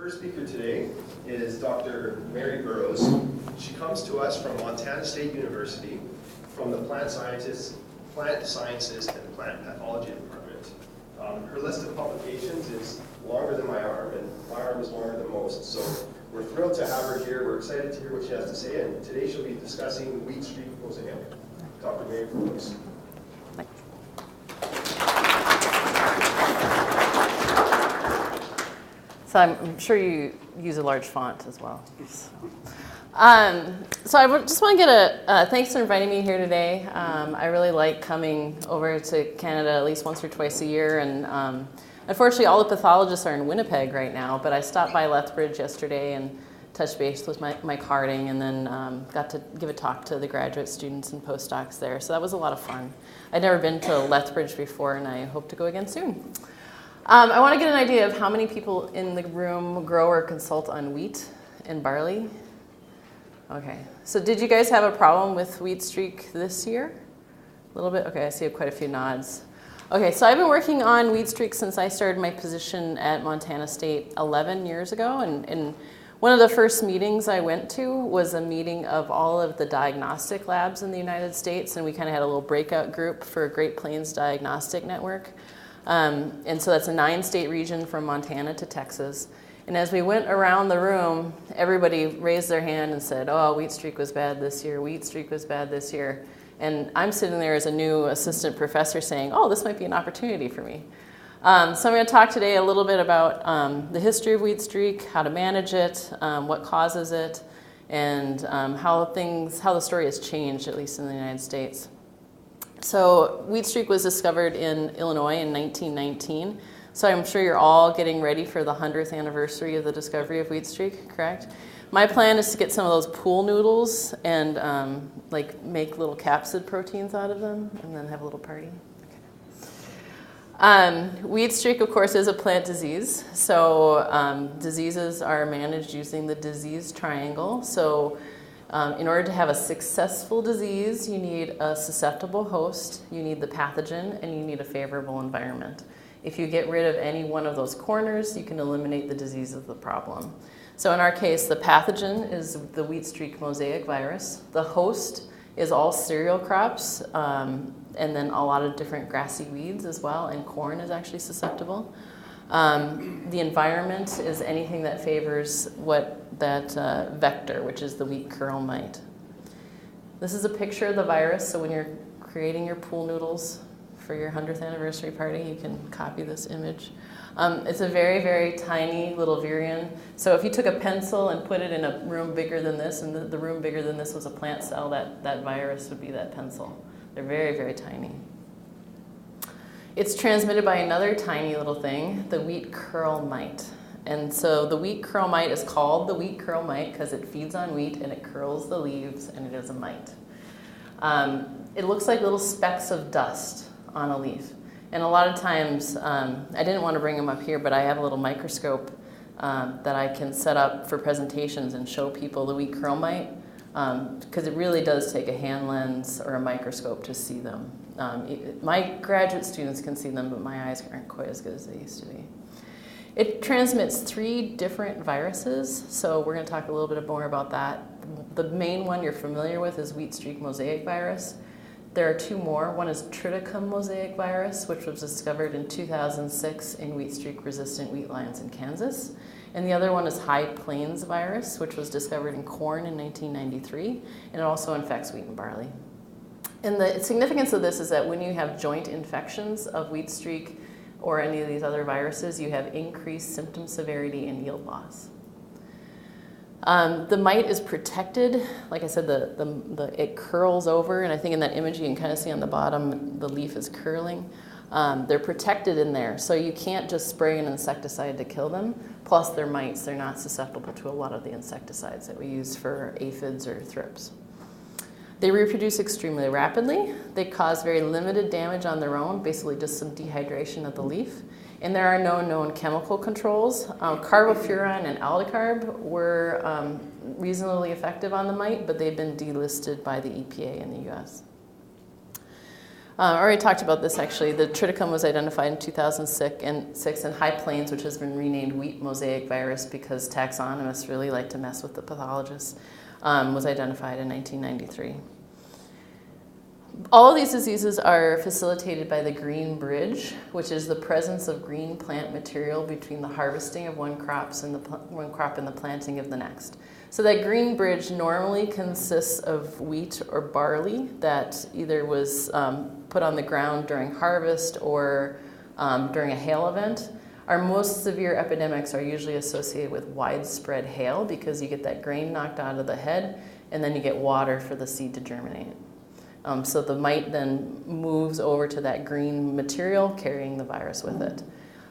first speaker today is Dr. Mary Burrows. She comes to us from Montana State University from the Plant Sciences and Plant Pathology Department. Her list of publications is longer than my arm, and my arm is longer than most, so we're thrilled to have her here. We're excited to hear what she has to say, and today she'll be discussing wheat streak mosaic. Dr. Mary Burrows. So I'm sure you use a large font as well. So I just want to get a thanks for inviting me here today. I really like coming over to Canada at least once or twice a year, and unfortunately all the pathologists are in Winnipeg right now, but I stopped by Lethbridge yesterday and touched base with Mike Harding, and then got to give a talk to the graduate students and postdocs there, so that was a lot of fun. I'd never been to Lethbridge before, and I hope to go again soon. I want to get an idea of how many people in the room grow or consult on wheat and barley. Okay, so did you guys have a problem with wheat streak this year? A little bit? Okay, I see quite a few nods. Okay, so I've been working on wheat streak since I started my position at Montana State 11 years ago, and one of the first meetings I went to was a meeting of all of the diagnostic labs in the United States, and we kind of had a little breakout group for Great Plains Diagnostic Network. And so that's a 9-state region from Montana to Texas. And as we went around the room, everybody raised their hand and said, oh, wheat streak was bad this year, wheat streak was bad this year. And I'm sitting there as a new assistant professor saying, oh, this might be an opportunity for me. So I'm going to talk today a little bit about the history of wheat streak, how to manage it, what causes it, and how the story has changed, at least in the United States. So wheat streak was discovered in Illinois in 1919. So I'm sure you're all getting ready for the 100th anniversary of the discovery of wheat streak, correct? My plan is to get some of those pool noodles and make little capsid proteins out of them and then have a little party. Okay. Wheat streak, of course, is a plant disease. So diseases are managed using the disease triangle. So in order to have a successful disease, you need a susceptible host, you need the pathogen, and you need a favorable environment. If you get rid of any one of those corners, you can eliminate the disease of the problem. So in our case, the pathogen is the wheat streak mosaic virus. The host is all cereal crops, and then a lot of different grassy weeds as well, and corn is actually susceptible. The environment is anything that favors that vector, which is the wheat curl mite. This is a picture of the virus, so when you're creating your pool noodles for your 100th anniversary party, you can copy this image. It's a very, very tiny little virion. So if you took a pencil and put it in a room bigger than this, and the room bigger than this was a plant cell, that virus would be that pencil. They're very, very tiny. It's transmitted by another tiny little thing, the wheat curl mite. And so the wheat curl mite is called the wheat curl mite because it feeds on wheat and it curls the leaves, and it is a mite. It looks like little specks of dust on a leaf. And a lot of times, I didn't want to bring them up here, but I have a little microscope that I can set up for presentations and show people the wheat curl mite, because it really does take a hand lens or a microscope to see them. My graduate students can see them, but my eyes aren't quite as good as they used to be. It transmits 3 different viruses, so we're going to talk a little bit more about that. The main one you're familiar with is wheat streak mosaic virus. There are 2 more. One is triticum mosaic virus, which was discovered in 2006 in wheat streak resistant wheat lands in Kansas. And the other one is high plains virus, which was discovered in corn in 1993, and it also infects wheat and barley. And the significance of this is that when you have joint infections of wheat streak or any of these other viruses, you have increased symptom severity and yield loss. The mite is protected. Like I said, it curls over, and I think in that image you can kind of see on the bottom the leaf is curling. They're protected in there, so you can't just spray an insecticide to kill them. Plus they're mites, they're not susceptible to a lot of the insecticides that we use for aphids or thrips. They reproduce extremely rapidly. They cause very limited damage on their own, basically just some dehydration of the leaf. And there are no known chemical controls. Carbofuran and aldicarb were reasonably effective on the mite, but they've been delisted by the EPA in the US. I already talked about this actually. The triticum was identified in 2006, and High Plains, which has been renamed wheat mosaic virus because taxonomists really like to mess with the pathologists, was identified in 1993. All of these diseases are facilitated by the green bridge, which is the presence of green plant material between the harvesting of one crop and the planting of the next. So that green bridge normally consists of wheat or barley that either was put on the ground during harvest or during a hail event. Our most severe epidemics are usually associated with widespread hail because you get that grain knocked out of the head and then you get water for the seed to germinate. So the mite then moves over to that green material carrying the virus with it.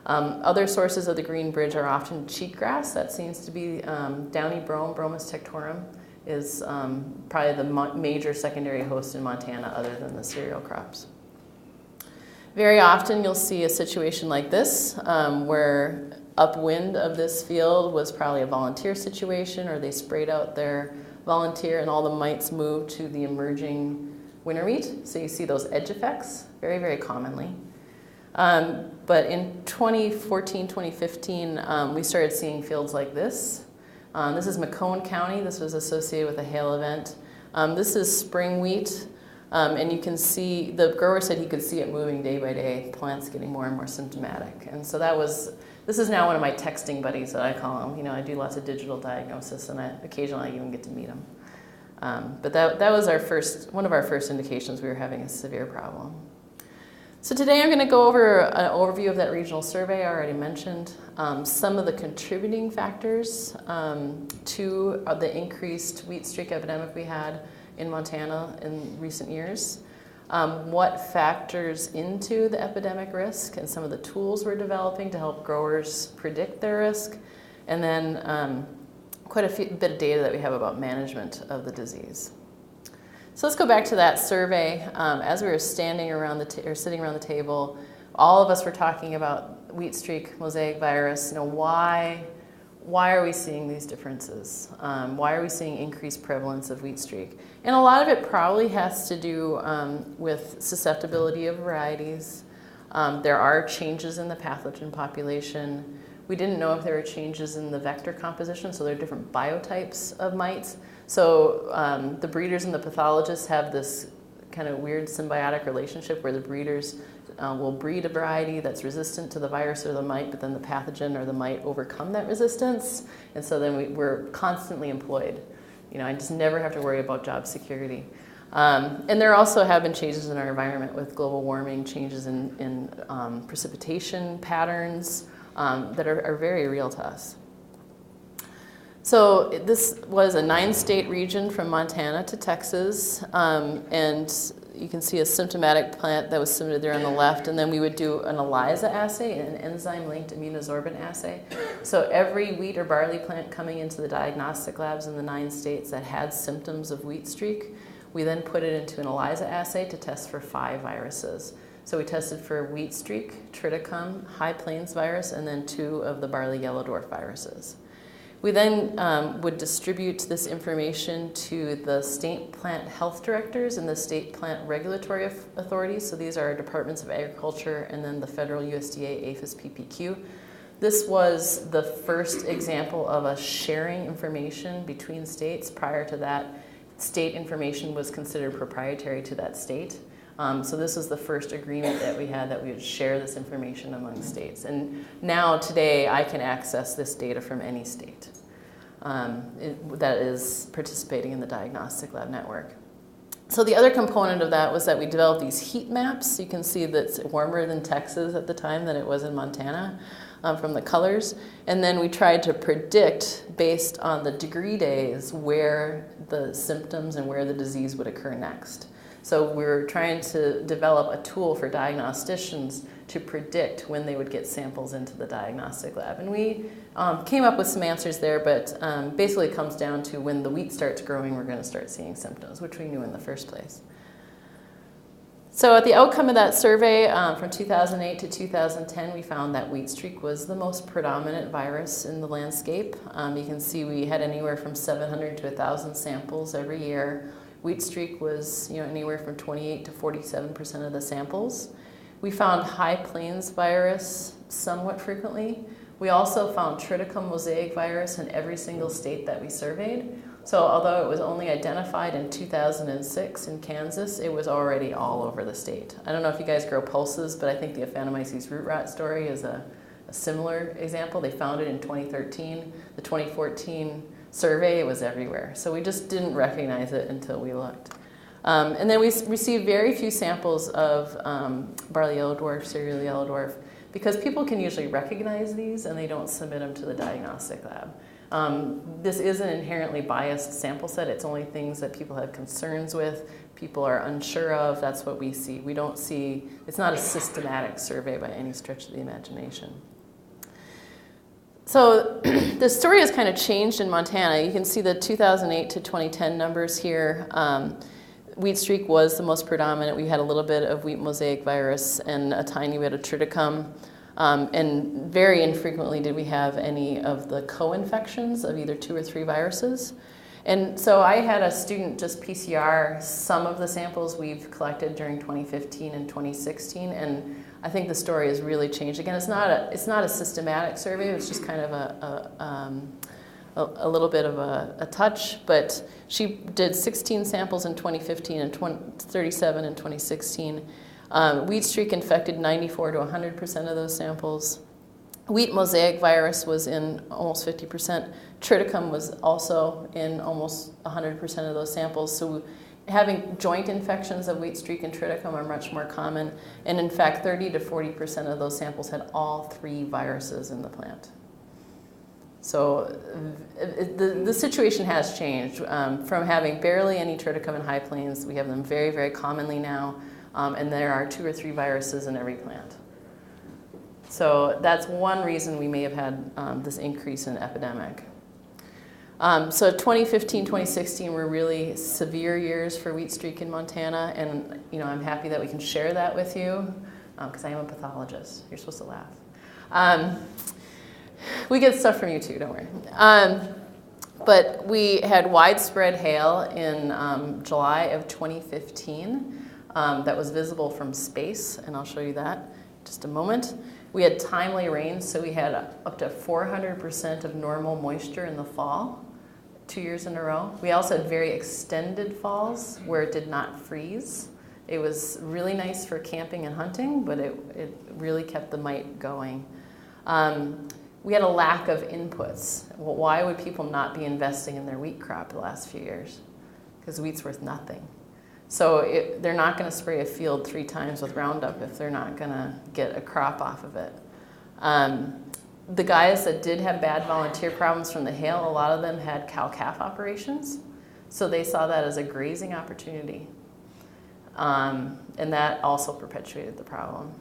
Other sources of the green bridge are often cheatgrass. That seems to be downy brome, Bromus tectorum, is probably the major secondary host in Montana other than the cereal crops. Very often you'll see a situation like this where upwind of this field was probably a volunteer situation, or they sprayed out their volunteer and all the mites moved to the emerging winter wheat. So you see those edge effects very, very commonly. But in 2014, 2015, we started seeing fields like this. This is Macomb County. This was associated with a hail event. This is spring wheat. And you can see, the grower said he could see it moving day by day, plants getting more and more symptomatic. And so this is now one of my texting buddies that I call him. You know, I do lots of digital diagnosis and occasionally I even get to meet him. But that was one of our first indications we were having a severe problem. So today I'm going to go over an overview of that regional survey I already mentioned, some of the contributing factors to the increased wheat streak epidemic we had in Montana in recent years, what factors into the epidemic risk and some of the tools we're developing to help growers predict their risk, and then quite a bit of data that we have about management of the disease. So let's go back to that survey. As we were sitting around the table, all of us were talking about wheat streak mosaic virus. You know, why are we seeing these differences? Why are we seeing increased prevalence of wheat streak? And a lot of it probably has to do with susceptibility of varieties. There are changes in the pathogen population. We didn't know if there were changes in the vector composition, so there are different biotypes of mites. So the breeders and the pathologists have this kind of weird symbiotic relationship where the breeders will breed a variety that's resistant to the virus or the mite, but then the pathogen or the mite overcome that resistance. And so then we're constantly employed. You know, I just never have to worry about job security. And there also have been changes in our environment with global warming, changes in precipitation patterns that are very real to us. So this was a 9-state region from Montana to Texas, and you can see a symptomatic plant that was submitted there on the left, and then we would do an ELISA assay, an enzyme-linked immunosorbent assay. So every wheat or barley plant coming into the diagnostic labs in the 9 states that had symptoms of wheat streak, we then put it into an ELISA assay to test for 5 viruses. So we tested for wheat streak, triticum, High Plains virus, and then 2 of the barley yellow dwarf viruses. We then would distribute this information to the state plant health directors and the state plant regulatory authorities. So these are departments of agriculture and then the federal USDA APHIS PPQ. This was the first example of us sharing information between states. Prior to that, state information was considered proprietary to that state. So this was the first agreement that we had that we would share this information among states. And now, today, I can access this data from any state that is participating in the Diagnostic Lab Network. So the other component of that was that we developed these heat maps. You can see that it's warmer than Texas at the time than it was in Montana from the colors. And then we tried to predict, based on the degree days, where the symptoms and where the disease would occur next. So we were trying to develop a tool for diagnosticians to predict when they would get samples into the diagnostic lab. And we came up with some answers there, but basically it comes down to when the wheat starts growing, we're going to start seeing symptoms, which we knew in the first place. So at the outcome of that survey from 2008 to 2010, we found that wheat streak was the most predominant virus in the landscape. You can see we had anywhere from 700 to 1,000 samples every year. Wheat streak was anywhere from 28 to 47% of the samples. We found high plains virus somewhat frequently. We also found triticum mosaic virus in every single state that we surveyed. So although it was only identified in 2006 in Kansas, it was already all over the state. I don't know if you guys grow pulses, but I think the Aphanomyces root rot story is a similar example. They found it in 2013. The 2014 survey, it was everywhere. So we just didn't recognize it until we looked. And then we received very few samples of barley yellow dwarf, cereal yellow dwarf, because people can usually recognize these and they don't submit them to the diagnostic lab. This is an inherently biased sample set. It's only things that people have concerns with, people are unsure of. That's what we see. We don't see, it's not a systematic survey by any stretch of the imagination. So the story has kind of changed in Montana. You can see the 2008 to 2010 numbers here. Wheat streak was the most predominant. We had a little bit of wheat mosaic virus and a tiny bit of triticum. And very infrequently did we have any of the co-infections of either 2 or 3 viruses. And so I had a student just PCR some of the samples we've collected during 2015 and 2016, and I think the story has really changed. Again, it's not a systematic survey. It's just kind of a little bit of a touch, but she did 16 samples in 2015 and 37 in 2016. Wheat streak infected 94 to 100% of those samples. Wheat mosaic virus was in almost 50%. Triticum was also in almost 100% of those samples. So having joint infections of wheat streak and triticum are much more common. And in fact, 30 to 40% of those samples had all 3 viruses in the plant. So the situation has changed. From having barely any triticum in high plains, we have them very, very commonly now. And there are 2 or 3 viruses in every plant. So that's one reason we may have had this increase in epidemic. So 2015, 2016 were really severe years for wheat streak in Montana, and I'm happy that we can share that with you, because I am a pathologist. You're supposed to laugh. We get stuff from you too, don't worry. But we had widespread hail in July of 2015 that was visible from space, and I'll show you that in just a moment. We had timely rains, so we had up to 400% of normal moisture in the fall, 2 years in a row. We also had very extended falls where it did not freeze. It was really nice for camping and hunting, but it really kept the mite going. We had a lack of inputs. Well, why would people not be investing in their wheat crop the last few years? Because wheat's worth nothing. So they're not going to spray a field 3 times with Roundup if they're not going to get a crop off of it. The guys that did have bad volunteer problems from the hail, a lot of them had cow-calf operations. So they saw that as a grazing opportunity. And that also perpetuated the problem.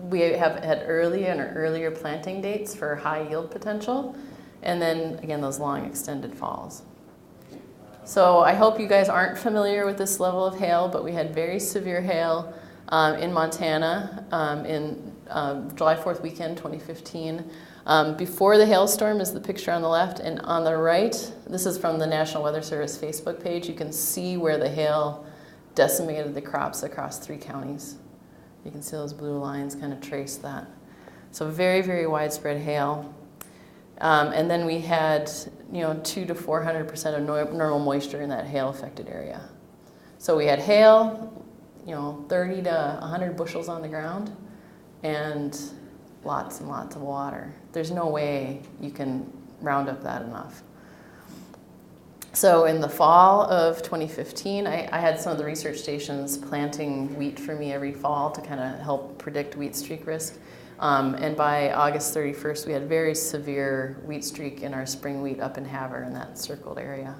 We have had earlier planting dates for high yield potential. And then, again, those long extended falls. So I hope you guys aren't familiar with this level of hail, but we had very severe hail in Montana in July 4th weekend, 2015. Before the hailstorm is the picture on the left, and on the right, this is from the National Weather Service Facebook page. You can see where the hail decimated the crops across 3 counties. You can see those blue lines kind of trace that. So very, very widespread hail. And then we had 200 to 400% of normal moisture in that hail-affected area. So we had hail, 30 to 100 bushels on the ground, and lots and lots of water. There's no way you can round up that enough. So in the fall of 2015, I had some of the research stations planting wheat for me every fall to kind of help predict wheat streak risk. And by August 31st, we had very severe wheat streak in our spring wheat up in Havre in that circled area.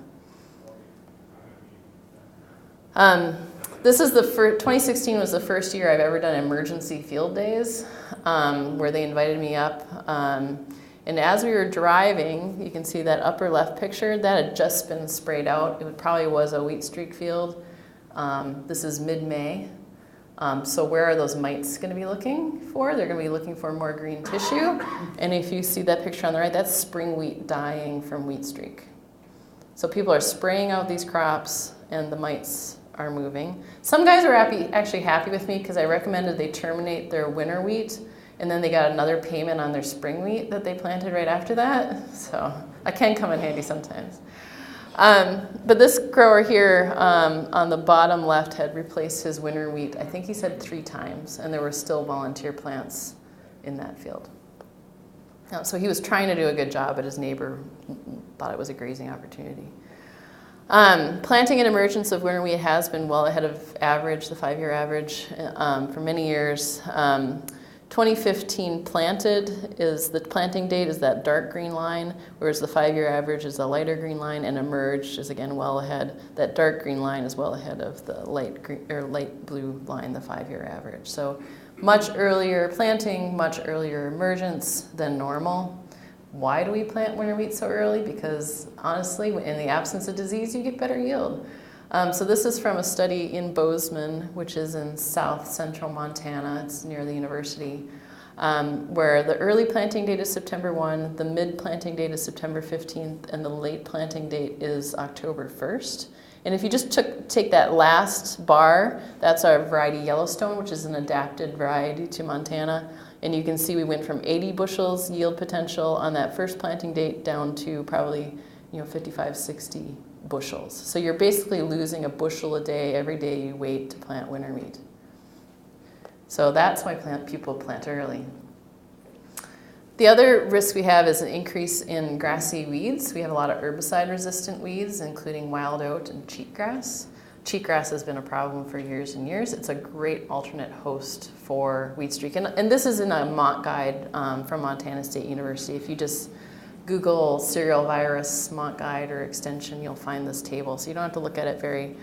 This is 2016 was the first year I've ever done emergency field days, where they invited me up. And as we were driving, you can see that upper left picture, that had just been sprayed out. It probably was a wheat streak field. This is mid-May. So where are those mites going to be looking for? They're going to be looking for more green tissue. And if you see that picture on the right, that's spring wheat dying from wheat streak. So people are spraying out these crops and the mites are moving. Some guys were actually happy with me because I recommended they terminate their winter wheat, and then they got another payment on their spring wheat that they planted right after that. So that can come in handy sometimes. But this grower here on the bottom left had replaced his winter wheat, I think he said 3 times, and there were still volunteer plants in that field. So he was trying to do a good job, but his neighbor thought it was a grazing opportunity. Planting and emergence of winter wheat has been well ahead of average, the 5-year average, for many years. 2015 planted is the planting date is that dark green line, whereas the 5-year average is a lighter green line, and emerged is again well ahead. That dark green line is well ahead of the light green or light blue line, the 5-year average. So much earlier planting, much earlier emergence than normal. Why do we plant winter wheat so early? Because honestly, in the absence of disease, you get better yield. So this is from a study in Bozeman, which is in south central Montana. It's near the university, where the early planting date is September 1, the mid planting date is September 15th, and the late planting date is October 1st. And if you just take that last bar, that's our variety Yellowstone, which is an adapted variety to Montana. And you can see we went from 80 bushels yield potential on that first planting date down to probably 55, 60 bushels. So you're basically losing a bushel a day every day you wait to plant winter wheat. So that's why people plant early. The other risk we have is an increase in grassy weeds. We have a lot of herbicide-resistant weeds, including wild oat and cheatgrass. Cheatgrass has been a problem for years and years. It's a great alternate host for wheat streak. And this is in a mock guide from Montana State University. If you just Google cereal virus mock guide or extension, you'll find this table. So you don't have to look at it very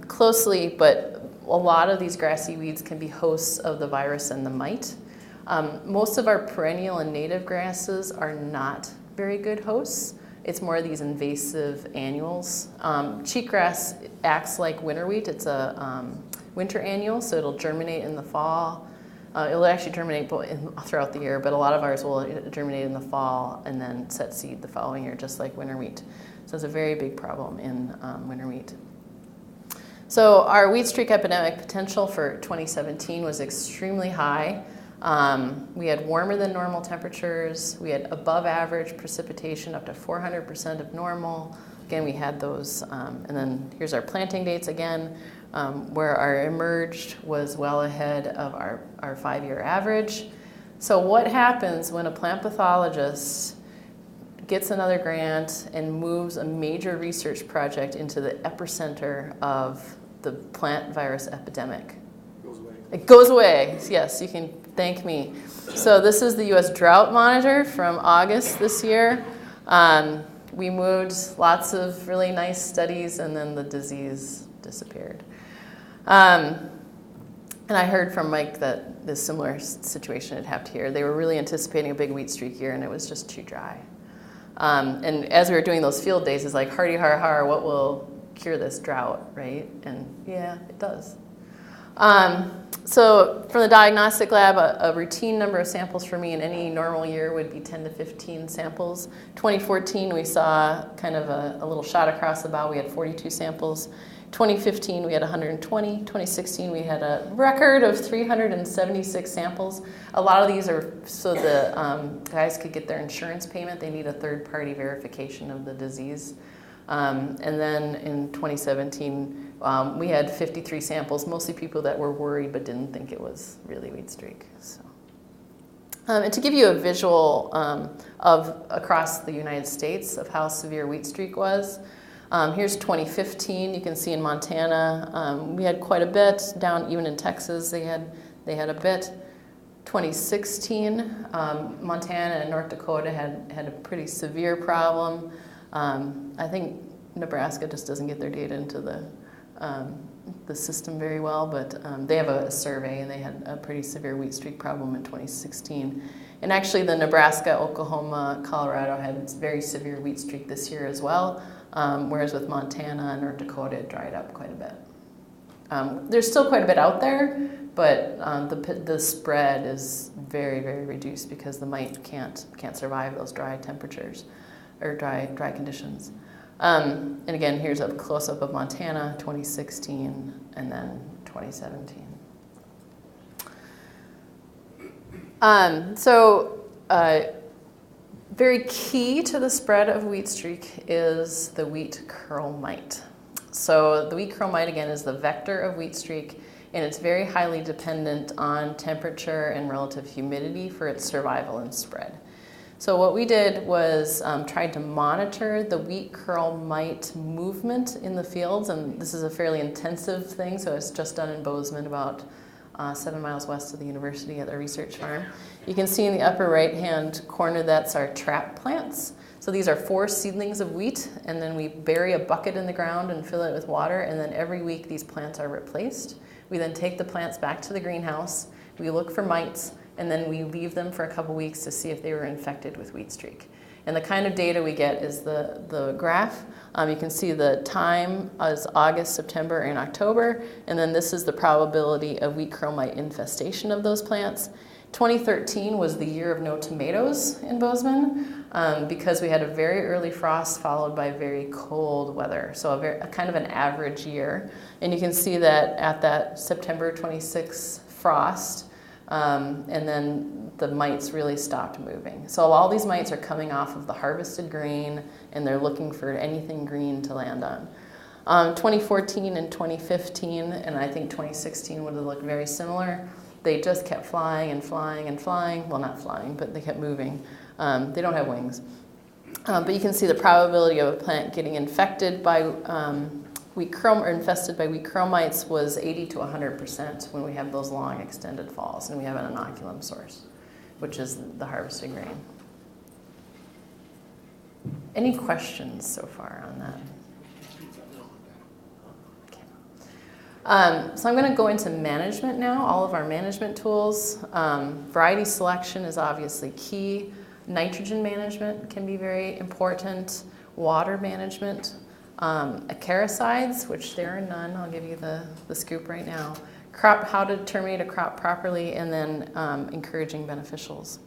closely, but a lot of these grassy weeds can be hosts of the virus and the mite. Most of our perennial and native grasses are not very good hosts. It's more of these invasive annuals. Cheatgrass acts like winter wheat. It's a winter annual, so it'll germinate in the fall. It'll actually germinate throughout the year, but a lot of ours will germinate in the fall and then set seed the following year, just like winter wheat. So it's a very big problem in winter wheat. So our wheat streak epidemic potential for 2017 was extremely high. We had warmer than normal temperatures. We had above average precipitation up to 400% of normal. Again, we had those, and then here's our planting dates again, where our emerged was well ahead of our 5-year average. So what happens when a plant pathologist gets another grant and moves a major research project into the epicenter of the plant virus epidemic? It goes away. Yes, you can thank me. So this is the U.S. Drought Monitor from August this year. We moved lots of really nice studies, and then the disease disappeared. And I heard from Mike that this similar situation had happened here. They were really anticipating a big wheat streak year, and it was just too dry. And as we were doing those field days, it's like, Hardyharhar, what will cure this drought, right? And yeah, it does. So from the Diagnostic Lab, a routine number of samples for me in any normal year would be 10 to 15 samples. 2014, we saw kind of a little shot across the bow. We had 42 samples. 2015, we had 120. 2016, we had a record of 376 samples. A lot of these are so the guys could get their insurance payment. They need a third-party verification of the disease. And then in 2017, we had 53 samples, mostly people that were worried but didn't think it was really wheat streak. So. And to give you a visual of across the United States of how severe wheat streak was, here's 2015. You can see in Montana, we had quite a bit. Down even in Texas, they had a bit. 2016, Montana and North Dakota had a pretty severe problem. I think Nebraska just doesn't get their data into the system very well, but they have a survey, and they had a pretty severe wheat streak problem in 2016. And actually, the Nebraska, Oklahoma, Colorado had very severe wheat streak this year as well, whereas with Montana and North Dakota, it dried up quite a bit. There's still quite a bit out there, but the spread is very, very reduced because the mite can't survive those dry temperatures or dry conditions. And again, here's a close-up of Montana, 2016, and then 2017. Very key to the spread of wheat streak is the wheat curl mite. So the wheat curl mite, again, is the vector of wheat streak, and it's very highly dependent on temperature and relative humidity for its survival and spread. So what we did was tried to monitor the wheat curl mite movement in the fields, and this is a fairly intensive thing, so it's just done in Bozeman, about 7 miles west of the university at a research farm. You can see in the upper right-hand corner that's our trap plants. So these are 4 seedlings of wheat, and then we bury a bucket in the ground and fill it with water, and then every week these plants are replaced. We then take the plants back to the greenhouse, we look for mites, and then we leave them for a couple weeks to see if they were infected with wheat streak. And the kind of data we get is the graph. You can see the time is August, September, and October, and then this is the probability of wheat curl mite infestation of those plants. 2013 was the year of no tomatoes in Bozeman because we had a very early frost followed by very cold weather, so a kind of an average year. And you can see that at that September 26th frost, and then the mites really stopped moving. So all these mites are coming off of the harvested grain, and they're looking for anything green to land on. 2014 and 2015, and I think 2016 would have looked very similar. They just kept flying and flying and flying. Well, not flying, but they kept moving. They don't have wings. But you can see the probability of a plant getting infected by wheat curl or infested by wheat curl mites was 80 to 100% when we have those long extended falls and we have an inoculum source, which is the harvested grain. Any questions so far on that? So I'm going to go into management now, all of our management tools. Variety selection is obviously key. Nitrogen management can be very important. Water management. Acaricides, which there are none. I'll give you the scoop right now. How to terminate a crop properly, and then encouraging beneficials.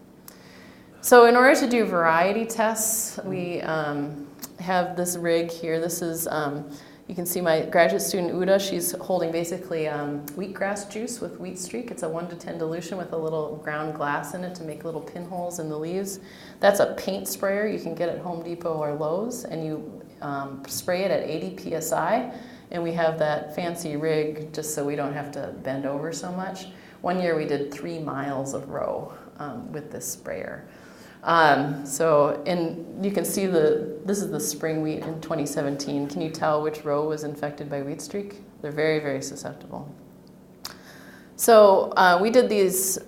So in order to do variety tests, we have this rig here. This is you can see my graduate student, Uda, she's holding basically wheatgrass juice with wheat streak. It's a 1 to 10 dilution with a little ground glass in it to make little pinholes in the leaves. That's a paint sprayer you can get at Home Depot or Lowe's, and you spray it at 80 psi. And we have that fancy rig just so we don't have to bend over so much. One year we did 3 miles of row with this sprayer. And you can see this is the spring wheat in 2017. Can you tell which row was infected by wheat streak? They're very, very susceptible. So we did these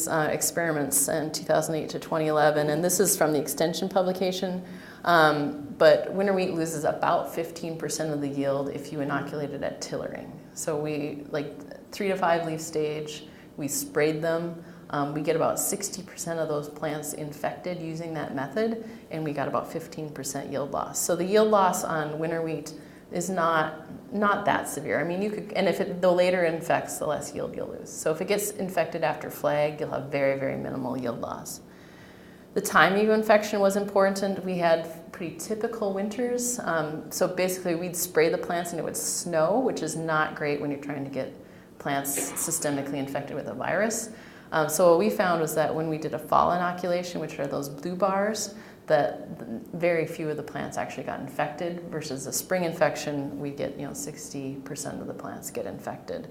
experiments in 2008 to 2011, and this is from the extension publication. But winter wheat loses about 15% of the yield if you inoculate it at tillering. So we, 3 to 5 leaf stage, we sprayed them. We get about 60% of those plants infected using that method, and we got about 15% yield loss. So the yield loss on winter wheat is not that severe. I mean, the later it infects, the less yield you'll lose. So if it gets infected after flag, you'll have very, very minimal yield loss. The timing of infection was important. We had pretty typical winters. So basically we'd spray the plants and it would snow, which is not great when you're trying to get plants systemically infected with a virus. So what we found was that when we did a fall inoculation, which are those blue bars, that very few of the plants actually got infected versus a spring infection, we get 60% of the plants get infected.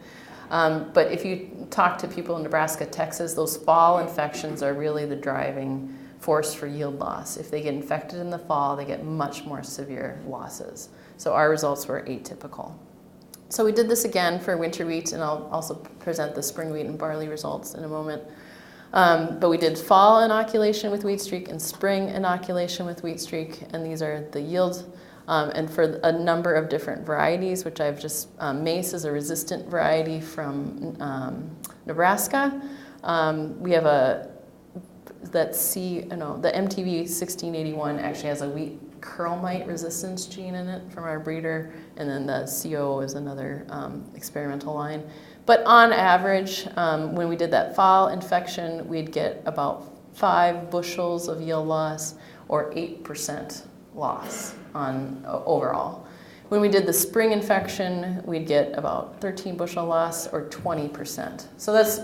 But if you talk to people in Nebraska, Texas, those fall infections are really the driving force for yield loss. If they get infected in the fall, they get much more severe losses. So our results were atypical. So we did this again for winter wheat, and I'll also present the spring wheat and barley results in a moment. But we did fall inoculation with wheat streak and spring inoculation with wheat streak, and these are the yields. And for a number of different varieties, which I've just, Mace is a resistant variety from Nebraska. We have the MTV 1681 actually has a wheat curl mite resistance gene in it from our breeder, and then the CO is another experimental line. But on average, when we did that fall infection, we'd get about 5 bushels of yield loss or 8% loss on overall. When we did the spring infection, we'd get about 13 bushel loss or 20%. So that's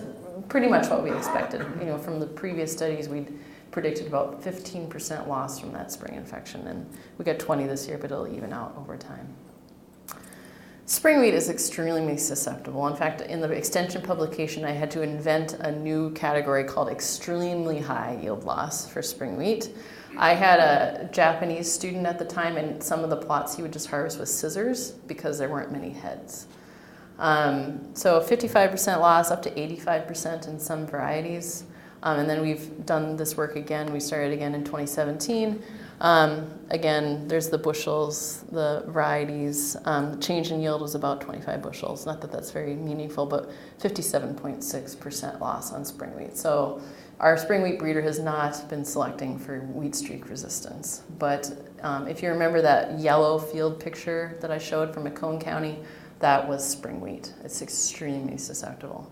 pretty much what we expected. From the previous studies, we'd predicted about 15% loss from that spring infection, and we got 20 this year, but it'll even out over time. Spring wheat is extremely susceptible. In fact, in the extension publication, I had to invent a new category called extremely high yield loss for spring wheat. I had a Japanese student at the time, and some of the plots he would just harvest with scissors because there weren't many heads. So 55% loss, up to 85% in some varieties. And then we've done this work again. We started again in 2017. Again, there's the bushels, the varieties. The change in yield was about 25 bushels. Not that that's very meaningful, but 57.6% loss on spring wheat. So our spring wheat breeder has not been selecting for wheat streak resistance. But if you remember that yellow field picture that I showed from Macomb County, that was spring wheat. It's extremely susceptible.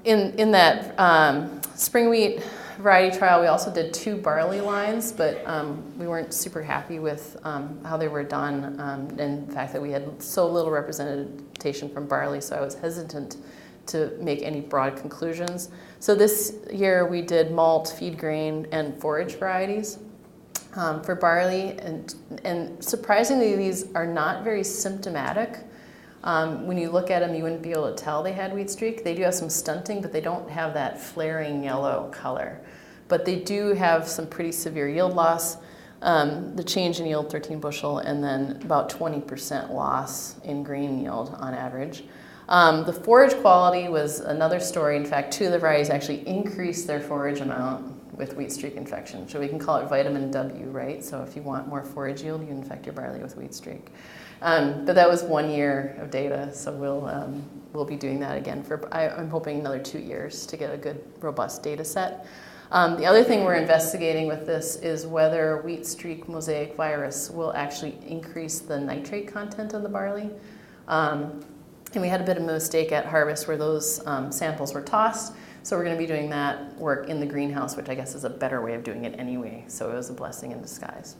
In that spring wheat variety trial, we also did 2 barley lines, but we weren't super happy with how they were done, and the fact that we had so little representation from barley, so I was hesitant to make any broad conclusions. So this year we did malt, feed grain, and forage varieties for barley, and surprisingly these are not very symptomatic. When you look at them, you wouldn't be able to tell they had wheat streak. They do have some stunting, but they don't have that flaring yellow color. But they do have some pretty severe yield loss. The change in yield, 13 bushel, and then about 20% loss in grain yield on average. The forage quality was another story. In fact, 2 of the varieties actually increased their forage amount with wheat streak infection. So we can call it vitamin W, right? So if you want more forage yield, you infect your barley with wheat streak. But that was 1 year of data, so we'll be doing that again I'm hoping another 2 years to get a good, robust data set. The other thing we're investigating with this is whether wheat streak mosaic virus will actually increase the nitrate content of the barley. And we had a bit of a mistake at harvest where those samples were tossed, so we're going to be doing that work in the greenhouse, which I guess is a better way of doing it anyway, so it was a blessing in disguise.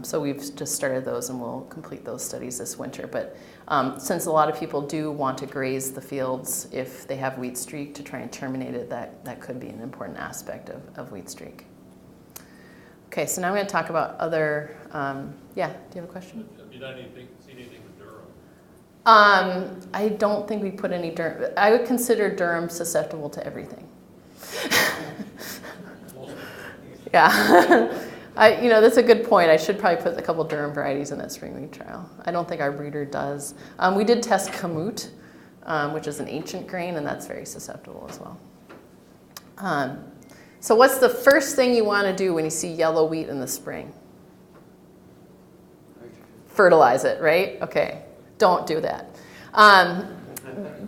So we've just started those, and we'll complete those studies this winter. But since a lot of people do want to graze the fields if they have wheat streak to try and terminate it, that could be an important aspect of wheat streak. Okay, so now I'm going to talk about other, yeah, do you have a question? Have you done anything, seen anything with Durum? I don't think we put any Durum. I would consider Durum susceptible to everything. Yeah. That's a good point. I should probably put a couple Durum varieties in that spring wheat trial. I don't think our breeder does. We did test kamut, which is an ancient grain, and that's very susceptible as well. So what's the first thing you want to do when you see yellow wheat in the spring? Fertilize it, right? Okay, don't do that.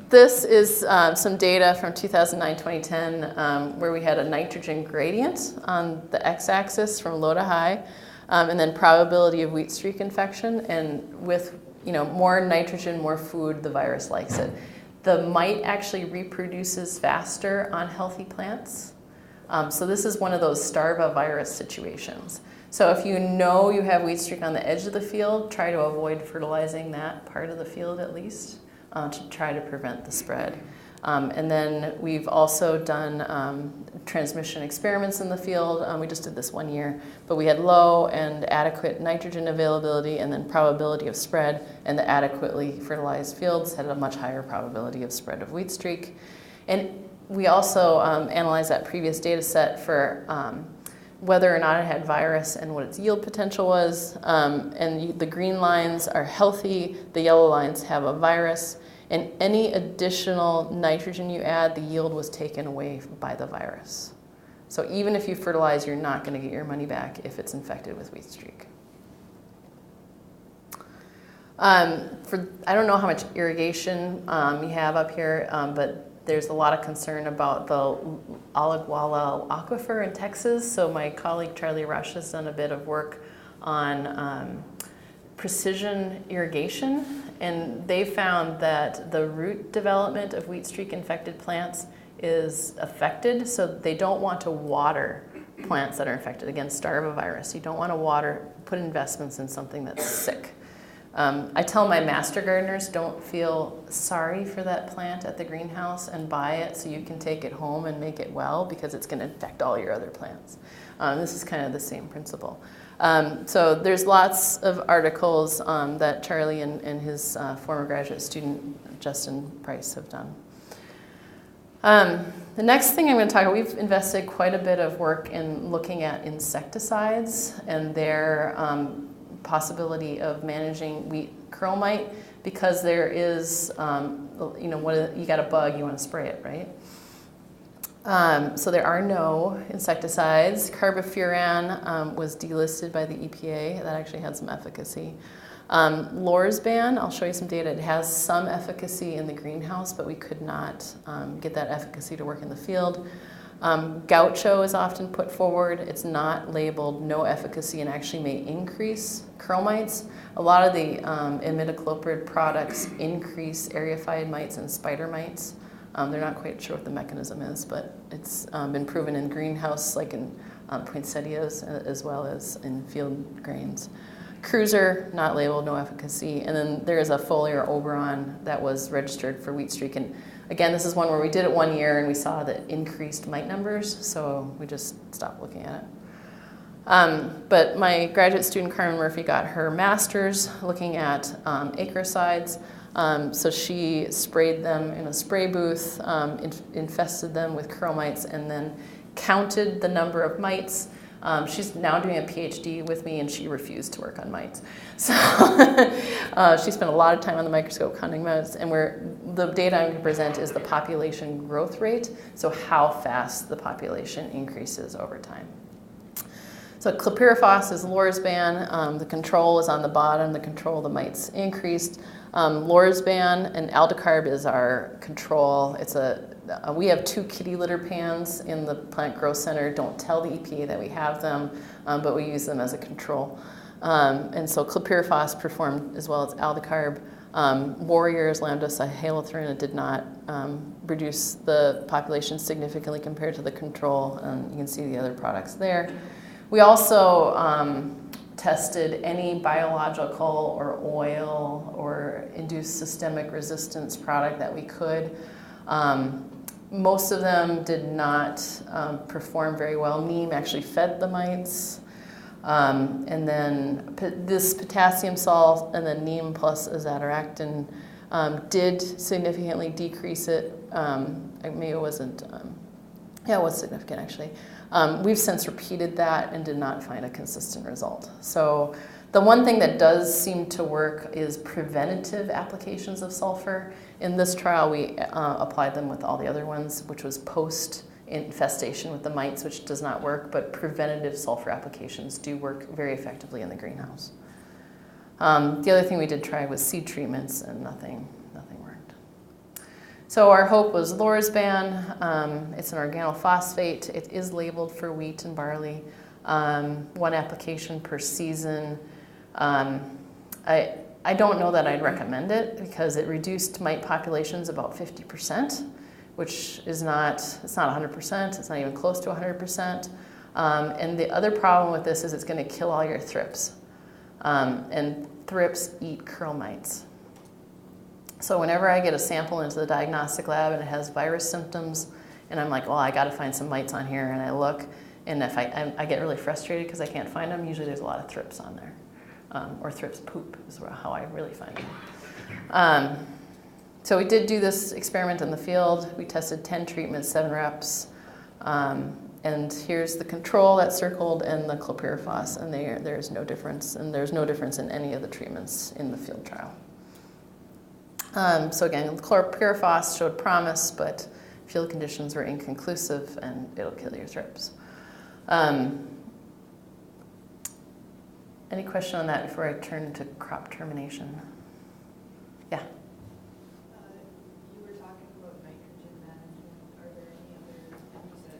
This is some data from 2009-2010 where we had a nitrogen gradient on the x-axis from low to high, and then probability of wheat streak infection. And with more nitrogen, more food, the virus likes it. The mite actually reproduces faster on healthy plants. So this is one of those starve virus situations. So if you know you have wheat streak on the edge of the field, try to avoid fertilizing that part of the field at least. To try to prevent the spread. And then we've also done transmission experiments in the field. We just did this 1 year, but we had low and adequate nitrogen availability and then probability of spread, and the adequately fertilized fields had a much higher probability of spread of wheat streak. And we also analyzed that previous data set for whether or not it had virus and what its yield potential was. And the green lines are healthy, the yellow lines have a virus, and any additional nitrogen you add, the yield was taken away by the virus. So even if you fertilize, you're not going to get your money back if it's infected with wheat streak. I don't know how much irrigation you have up here, but there's a lot of concern about the Alaguala aquifer in Texas. So my colleague Charlie Rush has done a bit of work on precision irrigation, and they found that the root development of wheat streak infected plants is affected, so they don't want to water plants that are infected. Again, starve a virus. You don't want to put investments in something that's sick. I tell my master gardeners, don't feel sorry for that plant at the greenhouse and buy it so you can take it home and make it well, because it's going to infect all your other plants. This is kind of the same principle. So there's lots of articles that Charlie and his former graduate student, Justin Price, have done. The next thing I'm going to talk about, we've invested quite a bit of work in looking at insecticides and their possibility of managing wheat curl mite, because there is, you got a bug, you want to spray it, right? So there are no insecticides. Carbofuran was delisted by the EPA. That actually had some efficacy. Lorsban, I'll show you some data. It has some efficacy in the greenhouse, but we could not get that efficacy to work in the field. Gaucho is often put forward. It's not labeled no efficacy and actually may increase curl mites. A lot of the imidacloprid products increase eriophyid mites and spider mites. They're not quite sure what the mechanism is, but it's been proven in greenhouse, like in poinsettias, as well as in field grains. Cruiser, not labeled, no efficacy. And then there is a foliar oberon that was registered for wheat streak. And again, this is one where we did it 1 year and we saw the increased mite numbers, so we just stopped looking at it. But my graduate student, Carmen Murphy, got her master's looking at acaricides. So she sprayed them in a spray booth, infested them with curl mites, and then counted the number of mites. She's now doing a PhD with me, and she refused to work on mites. So she spent a lot of time on the microscope counting mites, and the data I'm going to present is the population growth rate, so how fast the population increases over time. So clopyrifos is Lorsban. The control is on the bottom. The control of the mites increased. Lorsban and aldicarb is our control. We have 2 kitty litter pans in the plant growth center. Don't tell the EPA that we have them, but we use them as a control. And so clopyrifos performed as well as aldicarb. Warriors, Lambda cyhalothrin, did not reduce the population significantly compared to the control. You can see the other products there. We also tested any biological or oil or induced systemic resistance product that we could. Most of them did not perform very well. Neem actually fed the mites. And then this potassium salt and then neem plus azadirachtin did significantly decrease it. Maybe it wasn't, yeah, it was significant actually. We've since repeated that and did not find a consistent result. So the one thing that does seem to work is preventative applications of sulfur. In this trial, we applied them with all the other ones, which was post-infestation with the mites, which does not work, but preventative sulfur applications do work very effectively in the greenhouse. The other thing we did try was seed treatments, and nothing worked. So our hope was Lorsban. It's an organophosphate. It is labeled for wheat and barley. 1 application per season. I don't know that I'd recommend it because it reduced mite populations about 50%, which is it's not 100%, it's not even close to 100%. And the other problem with this is it's going to kill all your thrips. And thrips eat curl mites. So whenever I get a sample into the diagnostic lab and it has virus symptoms, and I'm like, well, I got to find some mites on here, and I look, and if I get really frustrated because I can't find them, usually there's a lot of thrips on there. Or thrips poop is how I really find them. So we did do this experiment in the field. We tested 10 treatments, 7 reps. And here's the control that's circled and the clopyrifos, and there's no difference. And there's no difference in any of the treatments in the field trial. So again, clopyrifos showed promise, but field conditions were inconclusive, and it'll kill your thrips. Any question on that before I turn to crop termination? Yeah? You were talking about nitrogen management. Are there any other, and you said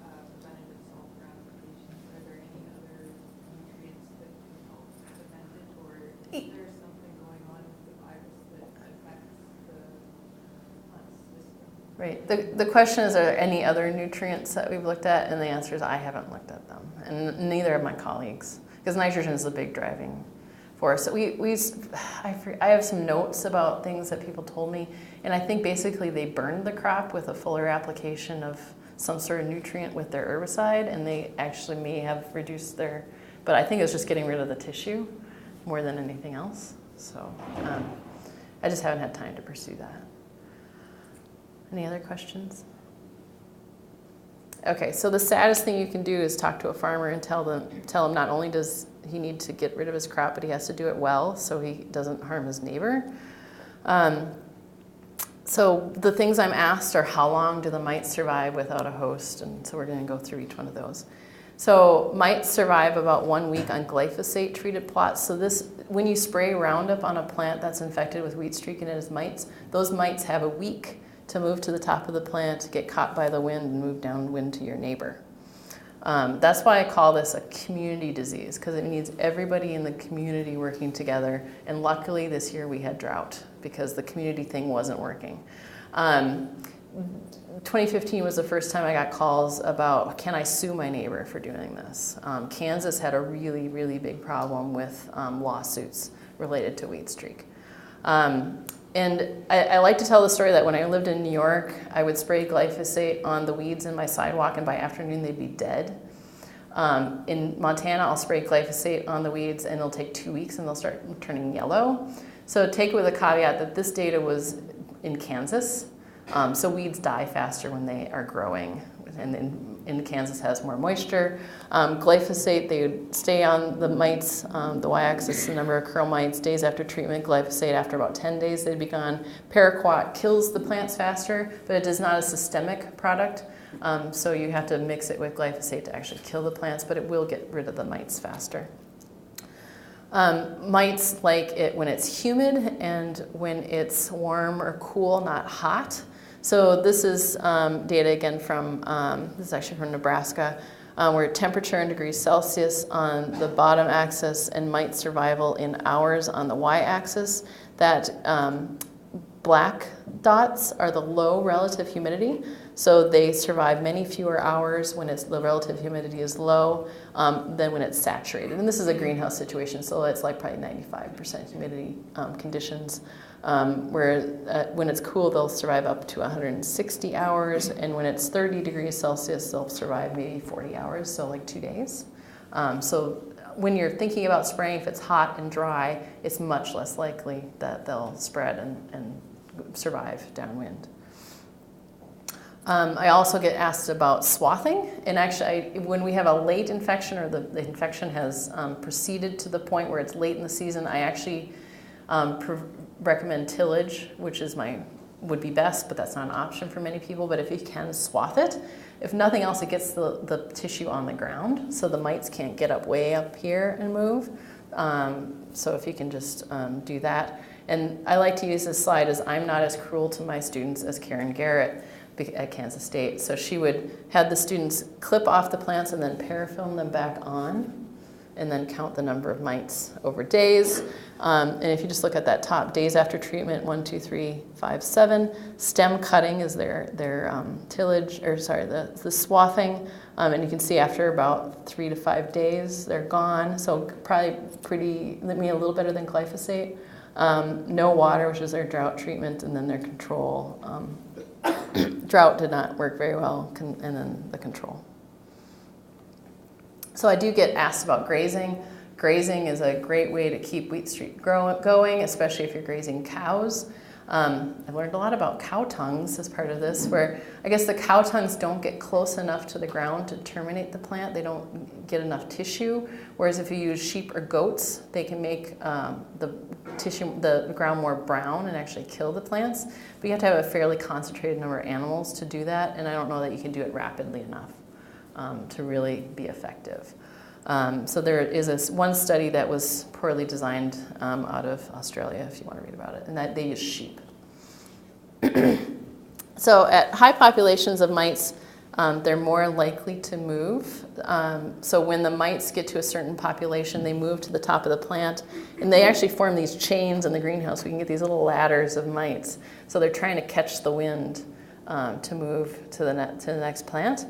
preventative sulfur applications, are there any other nutrients that can help prevent it, or is there something going on with the virus that affects the plant system? Right. The question is, are there any other nutrients that we've looked at? And the answer is, I haven't looked at them, and neither have my colleagues, because nitrogen is the big driving force. So I have some notes about things that people told me, and I think basically they burned the crop with a fuller application of some sort of nutrient with their herbicide, and they actually may have reduced their, but I think it's just getting rid of the tissue more than anything else. So I just haven't had time to pursue that. Any other questions? Okay, so the saddest thing you can do is talk to a farmer and tell him not only does he need to get rid of his crop, but he has to do it well so he doesn't harm his neighbor. So the things I'm asked are, how long do the mites survive without a host? And so we're going to go through each one of those. So mites survive about 1 week on glyphosate treated plots. So when you spray Roundup on a plant that's infected with wheat streak and it has mites, those mites have a week to move to the top of the plant, get caught by the wind, and move downwind to your neighbor. That's why I call this a community disease, because it needs everybody in the community working together. And luckily this year we had drought because the community thing wasn't working. 2015 was the first time I got calls about, can I sue my neighbor for doing this? Kansas had a really, really big problem with lawsuits related to wheat streak. And I like to tell the story that when I lived in New York, I would spray glyphosate on the weeds in my sidewalk, and by afternoon they'd be dead. In Montana, I'll spray glyphosate on the weeds, and it'll take 2 weeks, and they'll start turning yellow. So take with a caveat that this data was in Kansas. So weeds die faster when they are growing, and in Kansas has more moisture. Glyphosate, they would stay on the mites, the y-axis, the number of curl mites, days after treatment. Glyphosate, after about 10 days, they'd be gone. Paraquat kills the plants faster, but it is not a systemic product. So you have to mix it with glyphosate to actually kill the plants, but it will get rid of the mites faster. Mites like it when it's humid and when it's warm or cool, not hot. So this is data again from, this is actually from Nebraska, where temperature in degrees Celsius on the bottom axis and mite survival in hours on the y-axis. That black dots are the low relative humidity. So they survive many fewer hours when the relative humidity is low than when it's saturated. And this is a greenhouse situation, so it's like probably 95% humidity conditions. Where when it's cool, they'll survive up to 160 hours, and when it's 30 degrees Celsius, they'll survive maybe 40 hours, so like 2 days. So when you're thinking about spraying, if it's hot and dry, it's much less likely that they'll spread and survive downwind. I also get asked about swathing, and actually when we have a late infection or the infection has proceeded to the point where it's late in the season, I actually recommend tillage, which would be best, but that's not an option for many people. But if you can, swath it. If nothing else, it gets the tissue on the ground, so the mites can't get way up here and move. So if you can just do that. And I like to use this slide as I'm not as cruel to my students as Karen Garrett at Kansas State. So she would have the students clip off the plants and then parafilm them back on, and then count the number of mites over days. And if you just look at that top, days after treatment, 1, 2, 3, 5, 7. Stem cutting is their tillage, or sorry, the swathing. And you can see after about 3 to 5 days, they're gone. So probably a little better than glyphosate. No water, which is their drought treatment, and then their control. Drought did not work very well, and then the control. So I do get asked about grazing. Grazing is a great way to keep wheat streak going, especially if you're grazing cows. I've learned a lot about cow tongues as part of this, where I guess the cow tongues don't get close enough to the ground to terminate the plant. They don't get enough tissue. Whereas if you use sheep or goats, they can make the ground more brown and actually kill the plants. But you have to have a fairly concentrated number of animals to do that, and I don't know that you can do it rapidly enough to really be effective. So there is one study that was poorly designed out of Australia, if you want to read about it, and that they use sheep. So at high populations of mites, they're more likely to move. So when the mites get to a certain population, they move to the top of the plant, and they actually form these chains in the greenhouse. We can get these little ladders of mites. So they're trying to catch the wind to move to the next plant.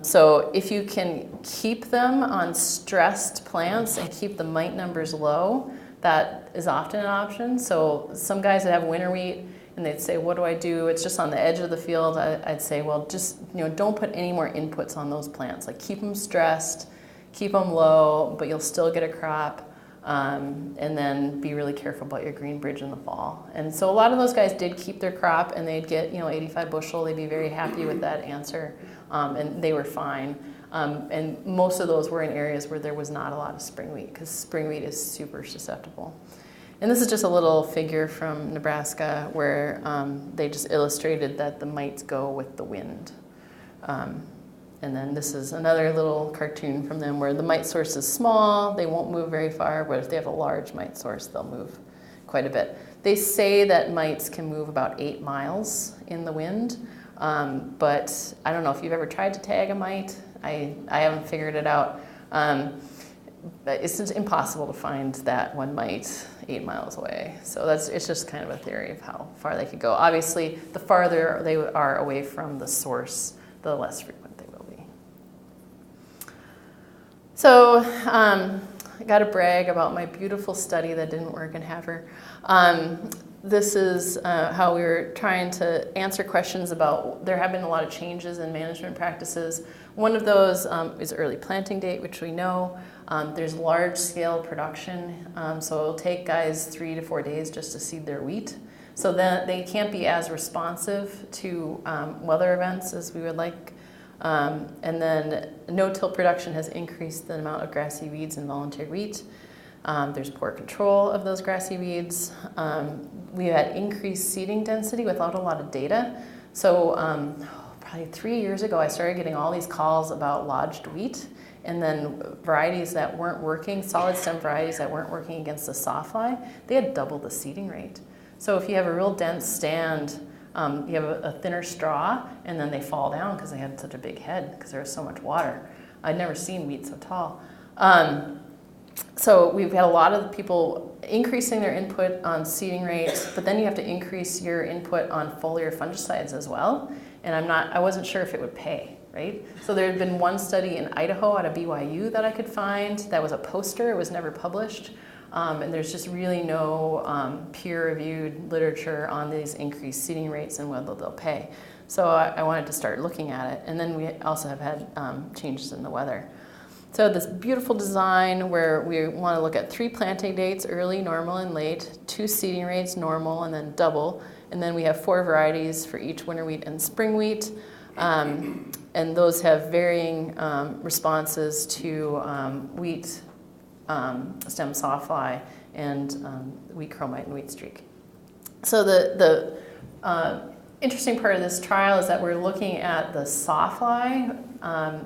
So if you can keep them on stressed plants and keep the mite numbers low, that is often an option. So some guys that have winter wheat and they'd say, what do I do? It's just on the edge of the field. I'd say, well, just, don't put any more inputs on those plants. Like, keep them stressed, keep them low, but you'll still get a crop. And then be really careful about your green bridge in the fall. And so a lot of those guys did keep their crop, and they'd get 85 bushel. They'd be very happy with that answer, and they were fine. And most of those were in areas where there was not a lot of spring wheat, because spring wheat is super susceptible. And this is just a little figure from Nebraska where they just illustrated that the mites go with the wind. And then this is another little cartoon from them where the mite source is small, they won't move very far, but if they have a large mite source, they'll move quite a bit. They say that mites can move about 8 miles in the wind, but I don't know if you've ever tried to tag a mite. I haven't figured it out. It's just impossible to find that one mite 8 miles away. So it's just kind of a theory of how far they could go. Obviously, the farther they are away from the source, the less frequent they will be. So I got to brag about my beautiful study that didn't work in Havre. This is how we were trying to answer questions about, there have been a lot of changes in management practices. One of those is early planting date, which we know. There's large scale production, so it'll take guys 3 to 4 days just to seed their wheat. So then they can't be as responsive to weather events as we would like. And then no-till production has increased the amount of grassy weeds in volunteer wheat. There's poor control of those grassy weeds. We had increased seeding density without a lot of data. So probably 3 years ago, I started getting all these calls about lodged wheat, and then varieties that weren't working, solid stem varieties that weren't working against the sawfly, they had double the seeding rate. So if you have a real dense stand, you have a thinner straw, and then they fall down because they had such a big head because there was so much water. I'd never seen wheat so tall. So we've had a lot of people increasing their input on seeding rates, but then you have to increase your input on foliar fungicides as well. And I wasn't sure if it would pay, right? So there had been one study in Idaho out of BYU that I could find that was a poster. It was never published. And there's just really no peer-reviewed literature on these increased seeding rates and whether they'll pay. So I wanted to start looking at it. And then we also have had changes in the weather. So this beautiful design where we want to look at 3 planting dates, early, normal, and late, 2 seeding rates, normal, and then double. And then we have 4 varieties for each winter wheat and spring wheat. And those have varying responses to wheat stem sawfly and wheat chromite and wheat streak. So the interesting part of this trial is that we're looking at the sawfly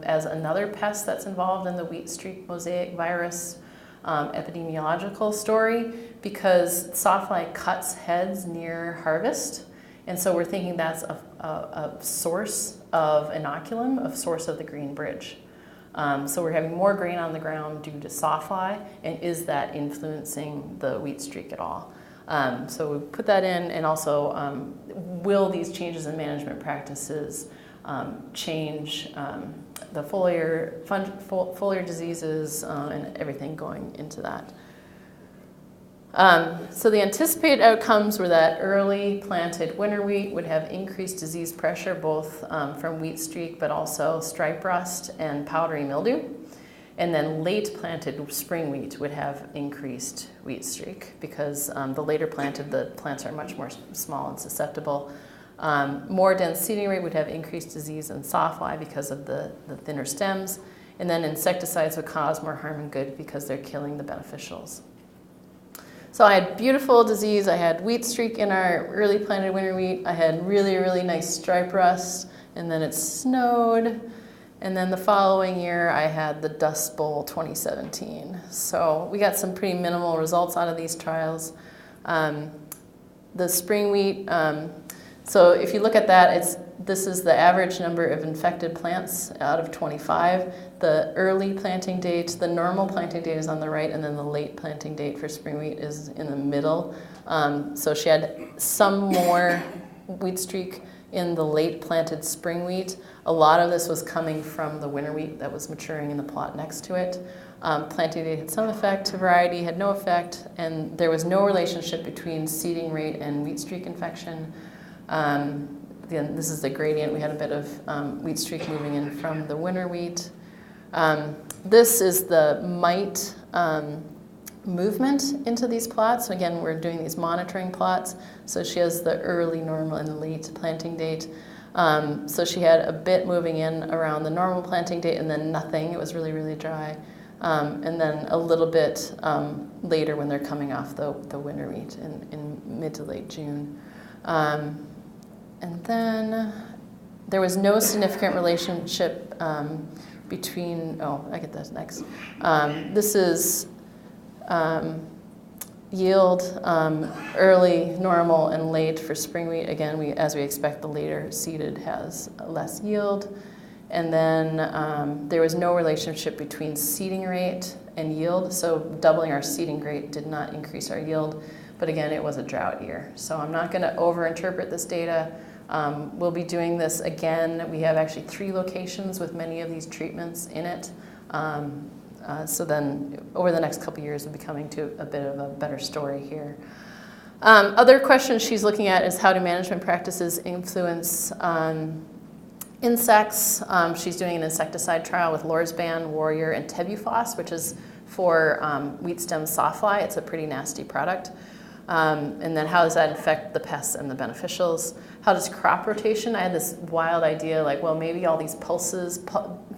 as another pest that's involved in the wheat streak mosaic virus epidemiological story, because sawfly cuts heads near harvest, and so we're thinking that's a source of inoculum, a source of the green bridge. So we're having more grain on the ground due to sawfly, and is that influencing the wheat streak at all? So we put that in, and also will these changes in management practices change the foliar diseases and everything going into that. So the anticipated outcomes were that early planted winter wheat would have increased disease pressure, both from wheat streak, but also stripe rust and powdery mildew. And then late planted spring wheat would have increased wheat streak, because the later planted, the plants are much more small and susceptible. More dense seeding rate would have increased disease in sawfly because of the thinner stems. And then insecticides would cause more harm than good because they're killing the beneficials. So I had beautiful disease. I had wheat streak in our early planted winter wheat. I had really, really nice stripe rust, and then it snowed. And then the following year, I had the Dust Bowl 2017. So we got some pretty minimal results out of these trials. The spring wheat, so if you look at that, this is the average number of infected plants out of 25. The early planting date, the normal planting date is on the right, and then the late planting date for spring wheat is in the middle. So she had some more wheat streak in the late planted spring wheat. A lot of this was coming from the winter wheat that was maturing in the plot next to it. Planting date had some effect, variety had no effect, and there was no relationship between seeding rate and wheat streak infection. Again, this is the gradient. We had a bit of wheat streak moving in from the winter wheat. This is the mite movement into these plots. So again, we're doing these monitoring plots. So she has the early, normal, and late planting date. So she had a bit moving in around the normal planting date and then nothing. It was really, really dry. And then a little bit later when they're coming off the winter wheat in mid to late June. And then there was no significant relationship between, I get that next. This is yield, early, normal, and late for spring wheat. Again, as we expect, the later seeded has less yield. And then there was no relationship between seeding rate and yield. So doubling our seeding rate did not increase our yield. But again, it was a drought year. So I'm not going to overinterpret this data. We'll be doing this again. We have actually 3 locations with many of these treatments in it. So then over the next couple of years, we'll be coming to a bit of a better story here. Other questions she's looking at is how do management practices influence insects. She's doing an insecticide trial with Lorsban, Warrior, and Tebufos, which is for wheat stem sawfly. It's a pretty nasty product. And then how does that affect the pests and the beneficials? How does crop rotation? I had this wild idea, like, well, maybe all these pulses,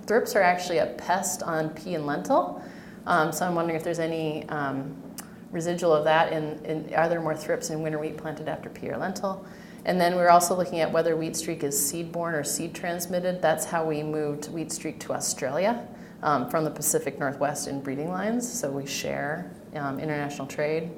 thrips are actually a pest on pea and lentil. So I'm wondering if there's any residual of that are there more thrips in winter wheat planted after pea or lentil? And then we're also looking at whether wheat streak is seed-borne or seed-transmitted. That's how we moved wheat streak to Australia from the Pacific Northwest in breeding lines. So we share international trade,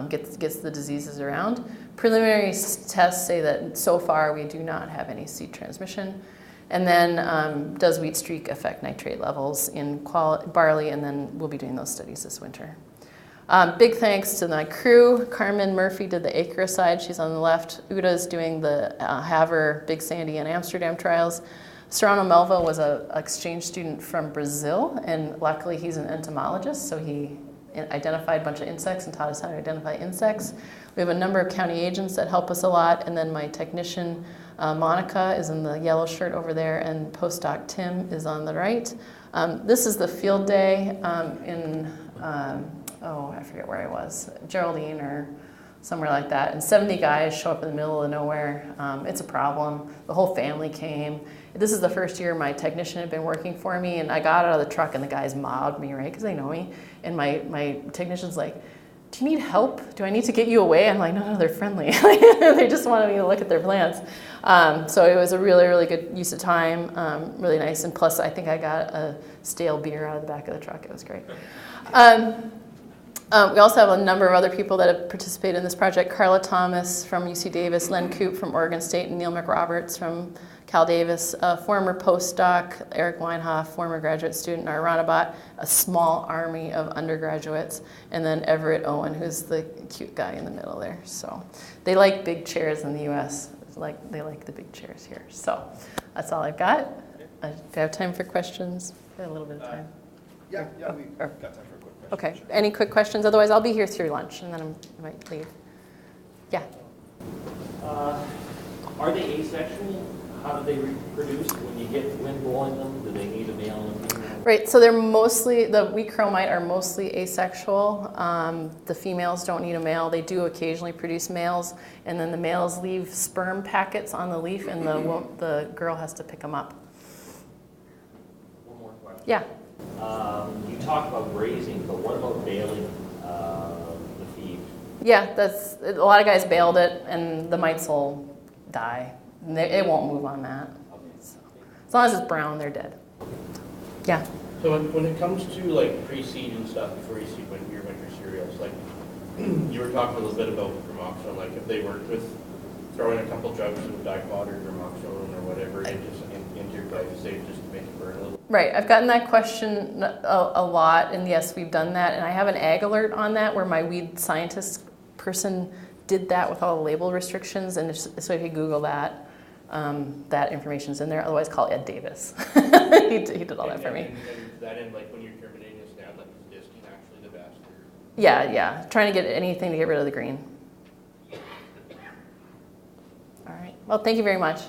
gets the diseases around. Preliminary tests say that so far we do not have any seed transmission. And then does wheat streak affect nitrate levels in barley? And then we'll be doing those studies this winter. Big thanks to my crew. Carmen Murphy did the acreicide. She's on the left. Uda's doing the Haver, Big Sandy, and Amsterdam trials. Serrano Melva was an exchange student from Brazil, and luckily he's an entomologist, so he identified a bunch of insects and taught us how to identify insects. We have a number of county agents that help us a lot, and then my technician, Monica, is in the yellow shirt over there, and postdoc Tim is on the right. This is the field day I forget where I was, Geraldine or somewhere like that. And 70 guys show up in the middle of nowhere. It's a problem. The whole family came. This is the first year my technician had been working for me, and I got out of the truck and the guys mobbed me, right, because they know me. And my technician's like, do you need help? Do I need to get you away? I'm like, no, they're friendly. They just wanted me to look at their plants. So it was a really, really good use of time, really nice. And plus, I think I got a stale beer out of the back of the truck. It was great. We also have a number of other people that have participated in this project. Carla Thomas from UC Davis, Len Coop from Oregon State, and Neil McRoberts from Cal Davis, a former postdoc, Eric Weinhoff, former graduate student, Naranabot, a small army of undergraduates, and then Everett Owen, who's the cute guy in the middle there. So they like big chairs in the US. They like the big chairs here. So that's all I've got. Do I have time for questions? We have a little bit of time. Yeah, we've got time for a quick question. Okay, any quick questions? Otherwise, I'll be here through lunch, and then I might leave. Yeah? Are they asexual? How do they reproduce? When you get wind blowing them, do they need a male and a female? Right, so they're mostly, the wheat chromite are mostly asexual. The females don't need a male. They do occasionally produce males, and then the males leave sperm packets on the leaf, and the girl has to pick them up. One more question. Yeah. You talk about grazing, but what about baling the feed? Yeah, a lot of guys baled it, and the mites will die. It won't move on that. So, as long as it's brown, they're dead. Yeah. So when it comes to like pre-seed and stuff before you seed your winter cereals, like you were talking a little bit about Gramoxone, like if they worked with throwing a couple jugs of dipod or Gramoxone or whatever into your glyphosate just to make it burn a little. Right, I've gotten that question a lot, and yes, we've done that, and I have an ag alert on that where my weed scientist person did that with all the label restrictions, and so if you Google that, that information's in there. Otherwise, call Ed Davis. he did all that for me. And that in, like, when you're terminating a stand, like, is disking actually the best? Or? Yeah. Trying to get anything to get rid of the green. All right. Well, thank you very much.